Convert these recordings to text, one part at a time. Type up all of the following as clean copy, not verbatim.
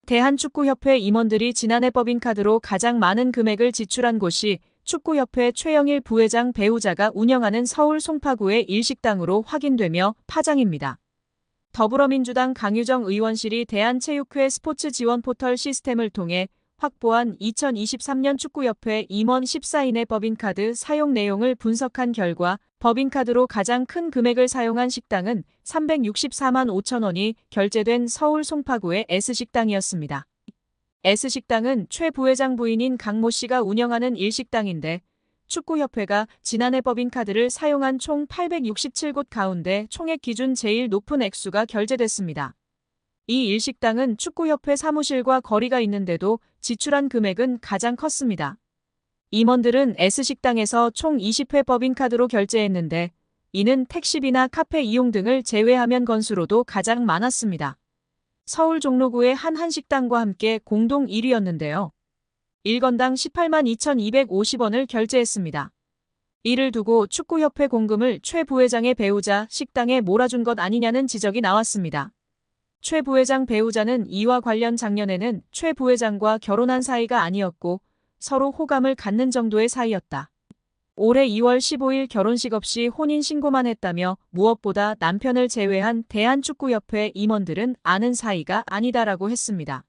대한축구협회 임원들이 지난해 법인카드로 가장 많은 금액을 지출한 곳이 축구협회 최영일 부회장 배우자가 운영하는 서울 송파구의 일식당으로 확인되며 파장입니다. 더불어민주당 강유정 의원실이 대한체육회 스포츠 지원 포털 시스템을 통해 확보한 2023년 축구협회 임원 14인의 법인카드 사용 내용을 분석한 결과 법인카드로 가장 큰 금액을 사용한 식당은 364만 5천 원이 결제된 서울 송파구의 S식당이었습니다. S식당은 최 부회장 부인인 강모 씨가 운영하는 일식당인데 축구협회가 지난해 법인카드를 사용한 총 867곳 가운데 총액 기준 제일 높은 액수가 결제됐습니다. 이 일식당은 축구협회 사무실과 거리가 있는데도 지출한 금액은 가장 컸습니다. 임원들은 S식당에서 총 20회 법인카드로 결제했는데 이는 택시비나 카페 이용 등을 제외하면 건수로도 가장 많았습니다. 서울 종로구의 한 한식당과 함께 공동 1위였는데요. 1건당 18만 2,250원을 결제했습니다. 이를 두고 축구협회 공금을 최 부회장의 배우자 식당에 몰아준 것 아니냐는 지적이 나왔습니다. 최 부회장 배우자는 이와 관련 작년에는 최 부회장과 결혼한 사이가 아니었고 서로 호감을 갖는 정도의 사이였다. 올해 2월 15일 결혼식 없이 혼인신고만 했다며 무엇보다 남편을 제외한 대한축구협회 임원들은 아는 사이가 아니다라고 했습니다.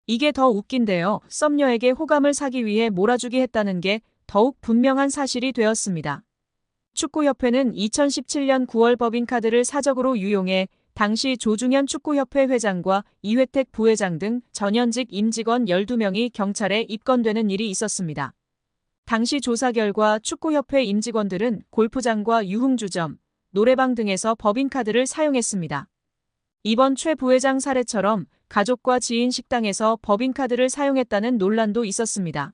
이게 더 웃긴데요. 썸녀에게 호감을 사기 위해 몰아주기 했다는 게 더욱 분명한 사실이 되었습니다. 축구협회는 2017년 9월 법인카드를 사적으로 유용해 당시 조중현 축구협회 회장과 이회택 부회장 등 전현직 임직원 12명이 경찰에 입건되는 일이 있었습니다. 당시 조사 결과 축구협회 임직원들은 골프장과 유흥주점, 노래방 등에서 법인카드를 사용했습니다. 이번 최 부회장 사례처럼 가족과 지인 식당에서 법인카드를 사용했다는 논란도 있었습니다.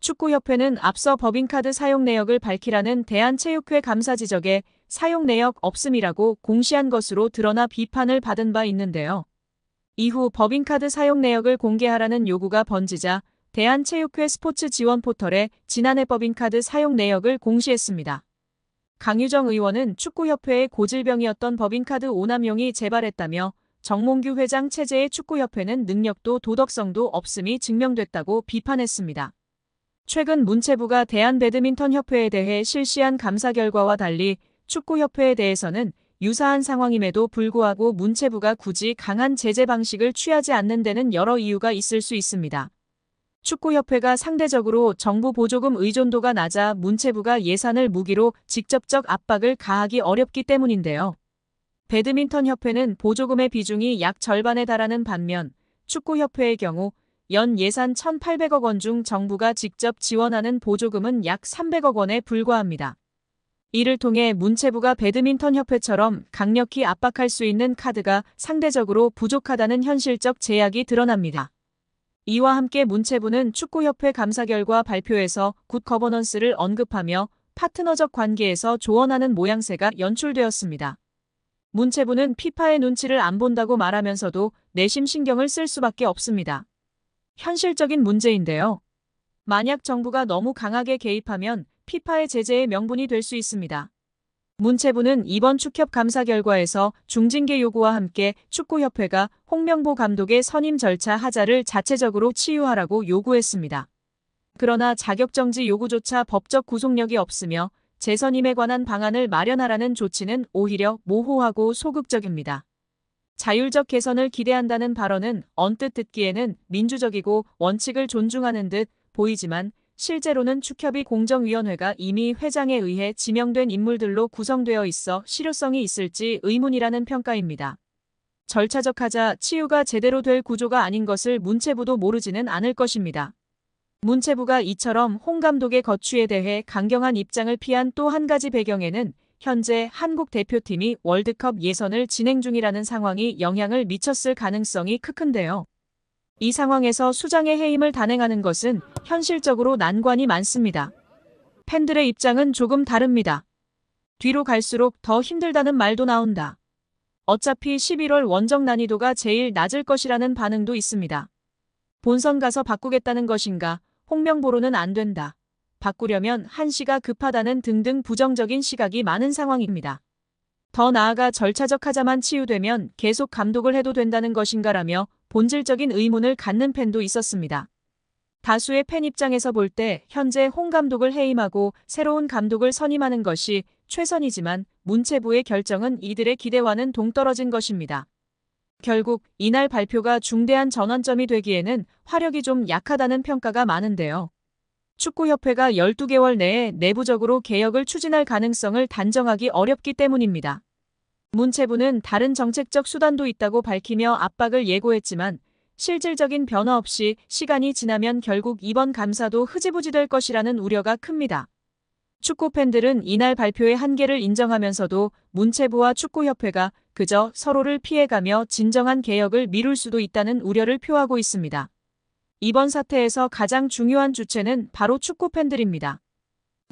축구협회는 앞서 법인카드 사용 내역을 밝히라는 대한체육회 감사 지적에 사용 내역 없음이라고 공시한 것으로 드러나 비판을 받은 바 있는데요. 이후 법인카드 사용 내역을 공개하라는 요구가 번지자 대한체육회 스포츠 지원 포털에 지난해 법인카드 사용 내역을 공시했습니다. 강유정 의원은 축구협회의 고질병이었던 법인카드 오남용이 재발했다며 정몽규 회장 체제의 축구협회는 능력도 도덕성도 없음이 증명됐다고 비판했습니다. 최근 문체부가 대한배드민턴협회에 대해 실시한 감사 결과와 달리 축구협회에 대해서는 유사한 상황임에도 불구하고 문체부가 굳이 강한 제재 방식을 취하지 않는 데는 여러 이유가 있을 수 있습니다. 축구협회가 상대적으로 정부 보조금 의존도가 낮아 문체부가 예산을 무기로 직접적 압박을 가하기 어렵기 때문인데요. 배드민턴협회는 보조금의 비중이 약 절반에 달하는 반면 축구협회의 경우 연 예산 1,800억 원 중 정부가 직접 지원하는 보조금은 약 300억 원에 불과합니다. 이를 통해 문체부가 배드민턴협회처럼 강력히 압박할 수 있는 카드가 상대적으로 부족하다는 현실적 제약이 드러납니다. 이와 함께 문체부는 축구협회 감사 결과 발표에서 굿 거버넌스를 언급하며 파트너적 관계에서 조언하는 모양새가 연출되었습니다. 문체부는 피파의 눈치를 안 본다고 말하면서도 내심 신경을 쓸 수밖에 없습니다. 현실적인 문제인데요. 만약 정부가 너무 강하게 개입하면 피파의 제재의 명분이 될 수 있습니다. 문체부는 이번 축협 감사 결과에서 중징계 요구와 함께 축구협회가 홍명보 감독의 선임 절차 하자를 자체적으로 치유하라고 요구했습니다. 그러나 자격정지 요구조차 법적 구속력이 없으며 재선임에 관한 방안을 마련하라는 조치는 오히려 모호하고 소극적입니다. 자율적 개선을 기대한다는 발언은 언뜻 듣기에는 민주적이고 원칙을 존중하는 듯 보이지만 실제로는 축협이 공정위원회가 이미 회장에 의해 지명된 인물들로 구성되어 있어 실효성이 있을지 의문이라는 평가입니다. 절차적 하자 치유가 제대로 될 구조가 아닌 것을 문체부도 모르지는 않을 것입니다. 문체부가 이처럼 홍 감독의 거취에 대해 강경한 입장을 피한 또 한 가지 배경에는 현재 한국 대표팀이 월드컵 예선을 진행 중이라는 상황이 영향을 미쳤을 가능성이 큰데요. 이 상황에서 수장의 해임을 단행하는 것은 현실적으로 난관이 많습니다. 팬들의 입장은 조금 다릅니다. 뒤로 갈수록 더 힘들다는 말도 나온다. 어차피 11월 원정 난이도가 제일 낮을 것이라는 반응도 있습니다. 본선 가서 바꾸겠다는 것인가, 홍명보로는 안 된다. 바꾸려면 한시가 급하다는 등등 부정적인 시각이 많은 상황입니다. 더 나아가 절차적 하자만 치유되면 계속 감독을 해도 된다는 것인가라며 본질적인 의문을 갖는 팬도 있었습니다. 다수의 팬 입장에서 볼 때 현재 홍 감독을 해임하고 새로운 감독을 선임하는 것이 최선이지만 문체부의 결정은 이들의 기대와는 동떨어진 것입니다. 결국 이날 발표가 중대한 전환점이 되기에는 화력이 좀 약하다는 평가가 많은데요. 축구협회가 12개월 내에 내부적으로 개혁을 추진할 가능성을 단정하기 어렵기 때문입니다. 문체부는 다른 정책적 수단도 있다고 밝히며 압박을 예고했지만 실질적인 변화 없이 시간이 지나면 결국 이번 감사도 흐지부지 될 것이라는 우려가 큽니다. 축구 팬들은 이날 발표의 한계를 인정하면서도 문체부와 축구협회가 그저 서로를 피해가며 진정한 개혁을 미룰 수도 있다는 우려를 표하고 있습니다. 이번 사태에서 가장 중요한 주체는 바로 축구 팬들입니다.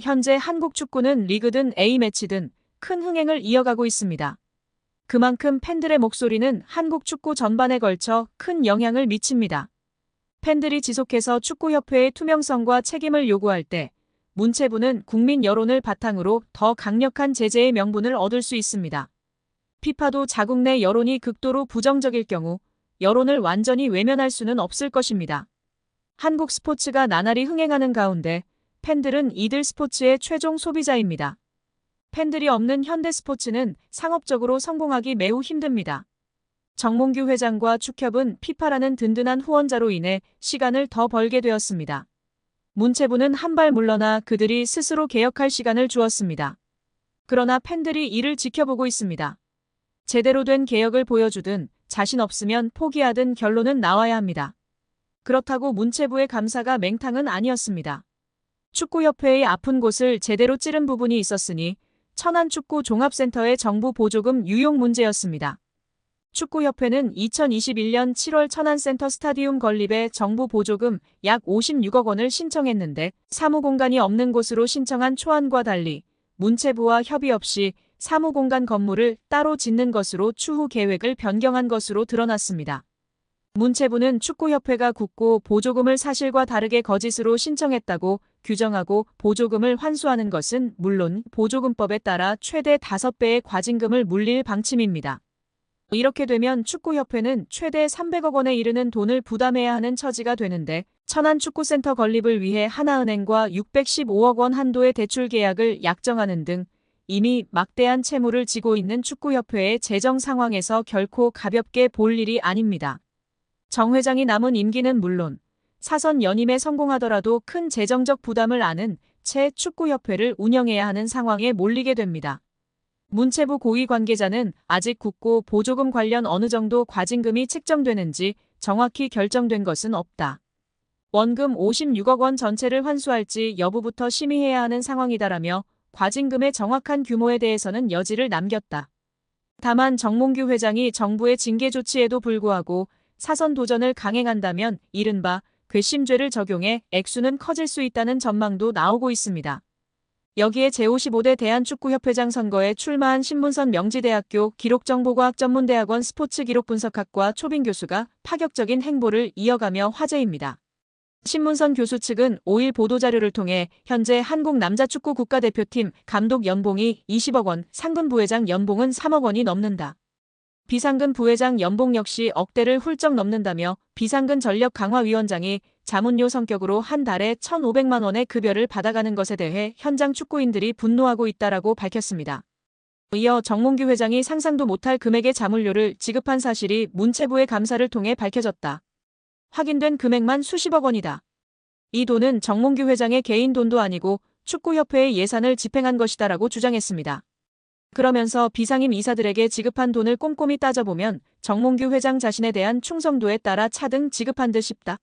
현재 한국 축구는 리그든 A매치든 큰 흥행을 이어가고 있습니다. 그만큼 팬들의 목소리는 한국 축구 전반에 걸쳐 큰 영향을 미칩니다. 팬들이 지속해서 축구협회의 투명성과 책임을 요구할 때 문체부는 국민 여론을 바탕으로 더 강력한 제재의 명분을 얻을 수 있습니다. 피파도 자국 내 여론이 극도로 부정적일 경우 여론을 완전히 외면할 수는 없을 것입니다. 한국 스포츠가 나날이 흥행하는 가운데 팬들은 이들 스포츠의 최종 소비자입니다. 팬들이 없는 현대 스포츠는 상업적으로 성공하기 매우 힘듭니다. 정몽규 회장과 축협은 피파라는 든든한 후원자로 인해 시간을 더 벌게 되었습니다. 문체부는 한 발 물러나 그들이 스스로 개혁할 시간을 주었습니다. 그러나 팬들이 이를 지켜보고 있습니다. 제대로 된 개혁을 보여주든 자신 없으면 포기하든 결론은 나와야 합니다. 그렇다고 문체부의 감사가 맹탕은 아니었습니다. 축구협회의 아픈 곳을 제대로 찌른 부분이 있었으니 천안축구종합센터의 정부 보조금 유용 문제였습니다. 축구협회는 2021년 7월 천안센터 스타디움 건립에 정부 보조금 약 56억 원을 신청했는데 사무공간이 없는 곳으로 신청한 초안과 달리 문체부와 협의 없이 사무공간 건물을 따로 짓는 것으로 추후 계획을 변경한 것으로 드러났습니다. 문체부는 축구협회가 굳고 보조금을 사실과 다르게 거짓으로 신청했다고 규정하고 보조금을 환수하는 것은 물론 보조금법에 따라 최대 5배의 과징금을 물릴 방침입니다. 이렇게 되면 축구협회는 최대 300억 원에 이르는 돈을 부담해야 하는 처지가 되는데 천안축구센터 건립을 위해 하나은행과 615억 원 한도의 대출 계약을 약정하는 등 이미 막대한 채무를 지고 있는 축구협회의 재정 상황에서 결코 가볍게 볼 일이 아닙니다. 정 회장이 남은 임기는 물론 사선 연임에 성공하더라도 큰 재정적 부담을 안은 채 축구협회를 운영해야 하는 상황에 몰리게 됩니다. 문체부 고위 관계자는 아직 굳고 보조금 관련 어느 정도 과징금이 책정되는지 정확히 결정된 것은 없다. 원금 56억 원 전체를 환수할지 여부부터 심의해야 하는 상황이다라며 과징금의 정확한 규모에 대해서는 여지를 남겼다. 다만 정몽규 회장이 정부의 징계 조치에도 불구하고 사선 도전을 강행한다면 이른바 괘씸죄를 적용해 액수는 커질 수 있다는 전망도 나오고 있습니다. 여기에 제55대 대한축구협회장 선거에 출마한 신문선 명지대학교 기록정보과학전문대학원 스포츠기록분석학과 초빙 교수가 파격적인 행보를 이어가며 화제입니다. 신문선 교수 측은 5일 보도자료를 통해 현재 한국 남자축구 국가대표팀 감독 연봉이 20억 원, 상근 부회장 연봉은 3억 원이 넘는다. 비상근 부회장 연봉 역시 억대를 훌쩍 넘는다며 비상근 전력강화위원장이 자문료 성격으로 한 달에 1,500만 원의 급여를 받아가는 것에 대해 현장 축구인들이 분노하고 있다라고 밝혔습니다. 이어 정몽규 회장이 상상도 못할 금액의 자문료를 지급한 사실이 문체부의 감사를 통해 밝혀졌다. 확인된 금액만 수십억 원이다. 이 돈은 정몽규 회장의 개인 돈도 아니고 축구협회의 예산을 집행한 것이다라고 주장했습니다. 그러면서 비상임 이사들에게 지급한 돈을 꼼꼼히 따져보면 정몽규 회장 자신에 대한 충성도에 따라 차등 지급한 듯 싶다.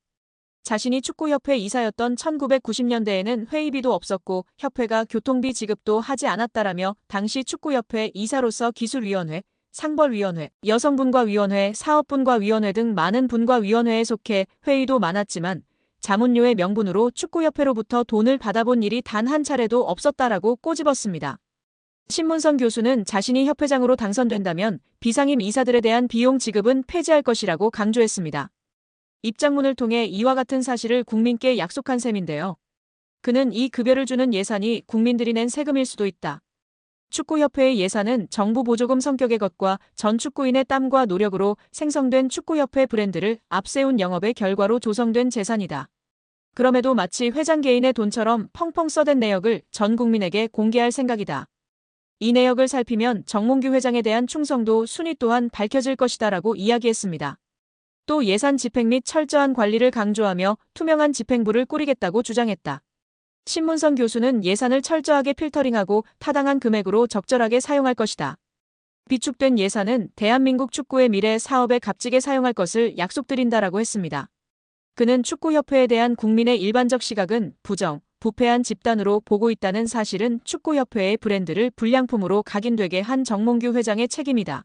자신이 축구협회 이사였던 1990년대에는 회의비도 없었고 협회가 교통비 지급도 하지 않았다라며 당시 축구협회 이사로서 기술위원회, 상벌위원회, 여성분과위원회, 사업분과위원회 등 많은 분과위원회에 속해 회의도 많았지만 자문료의 명분으로 축구협회로부터 돈을 받아본 일이 단 한 차례도 없었다라고 꼬집었습니다. 신문선 교수는 자신이 협회장으로 당선된다면 비상임 이사들에 대한 비용 지급은 폐지할 것이라고 강조했습니다. 입장문을 통해 이와 같은 사실을 국민께 약속한 셈인데요. 그는 이 급여를 주는 예산이 국민들이 낸 세금일 수도 있다. 축구협회의 예산은 정부 보조금 성격의 것과 전 축구인의 땀과 노력으로 생성된 축구협회 브랜드를 앞세운 영업의 결과로 조성된 재산이다. 그럼에도 마치 회장 개인의 돈처럼 펑펑 써댄 내역을 전 국민에게 공개할 생각이다. 이 내역을 살피면 정몽규 회장에 대한 충성도 순위 또한 밝혀질 것이다라고 이야기했습니다. 또 예산 집행 및 철저한 관리를 강조하며 투명한 집행부를 꾸리겠다고 주장했다. 신문선 교수는 예산을 철저하게 필터링하고 타당한 금액으로 적절하게 사용할 것이다. 비축된 예산은 대한민국 축구의 미래 사업에 값지게 사용할 것을 약속드린다라고 했습니다. 그는 축구협회에 대한 국민의 일반적 시각은 부정, 부패한 집단으로 보고 있다는 사실은 축구협회의 브랜드를 불량품으로 각인되게 한 정몽규 회장의 책임이다.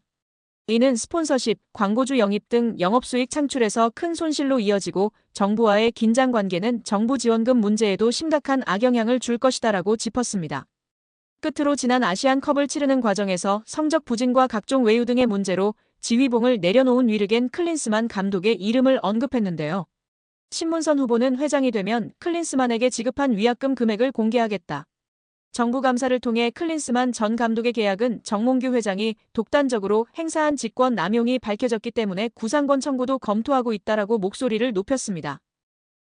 이는 스폰서십, 광고주 영입 등 영업수익 창출에서 큰 손실로 이어지고 정부와의 긴장 관계는 정부 지원금 문제에도 심각한 악영향을 줄 것이다라고 짚었습니다. 끝으로 지난 아시안컵을 치르는 과정에서 성적 부진과 각종 외유 등의 문제로 지휘봉을 내려놓은 위르겐 클린스만 감독의 이름을 언급했는데요. 신문선 후보는 회장이 되면 클린스만에게 지급한 위약금 금액을 공개하겠다. 정부 감사를 통해 클린스만 전 감독의 계약은 정몽규 회장이 독단적으로 행사한 직권 남용이 밝혀졌기 때문에 구상권 청구도 검토하고 있다라고 목소리를 높였습니다.